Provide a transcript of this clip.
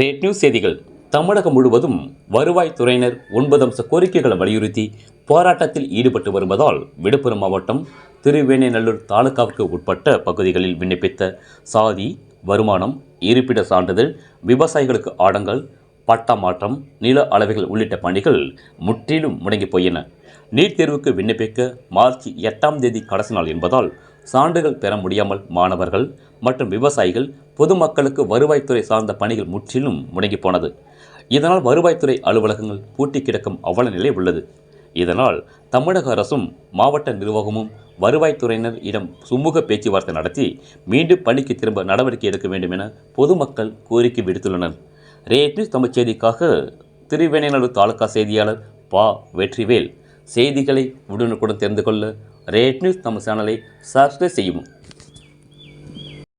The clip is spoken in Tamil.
ரேட் நியூஸ் செய்திகள். தமிழகம் முழுவதும் வருவாய்த்துறையினர் 9 அம்ச கோரிக்கைகளை வலியுறுத்தி போராட்டத்தில் ஈடுபட்டு வருவதால் விழுப்புரம் மாவட்டம் திருவேனைநல்லூர் தாலுகாவுக்கு உட்பட்ட பகுதிகளில் விண்ணப்பித்த சாதி, வருமானம், இருப்பிட சான்றிதழ், விவசாயிகளுக்கு ஆடங்கள், பட்டா மாற்றம், நில அளவைகள் உள்ளிட்ட பணிகள் முற்றிலும் முடங்கி போயின. நீட் தேர்வுக்கு விண்ணப்பிக்க மார்ச் 8ஆம் தேதி கடைசி நாள் என்பதால் சான்றுகள் பெற முடியாமல் மாணவர்கள் மற்றும் விவசாயிகள், பொதுமக்களுக்கு வருவாய்த்துறை சார்ந்த பணிகள் முற்றிலும் முடங்கி போனது. இதனால் வருவாய்த்துறை அலுவலகங்கள் பூட்டி கிடக்கும் அவல நிலை உள்ளது. இதனால் தமிழக அரசும் மாவட்ட நிர்வாகமும் வருவாய்த்துறையினர் இடம் சுமூக பேச்சுவார்த்தை நடத்தி மீண்டும் பணிக்கு திரும்ப நடவடிக்கை எடுக்க வேண்டும் என பொதுமக்கள் கோரிக்கை விடுத்துள்ளனர். ரேட் நியூஸ் தமிழ் செய்திக்காக திருவேனைநல்லூர் தாலுகா செய்தியாளர் பா. வெற்றிவேல். செய்திகளை உடனுக்குடன் தெரிந்து கொள்ள ரேட் நியூஸ் தமிழ் சேனலை சப்ஸ்கிரைப் செய்யவும்.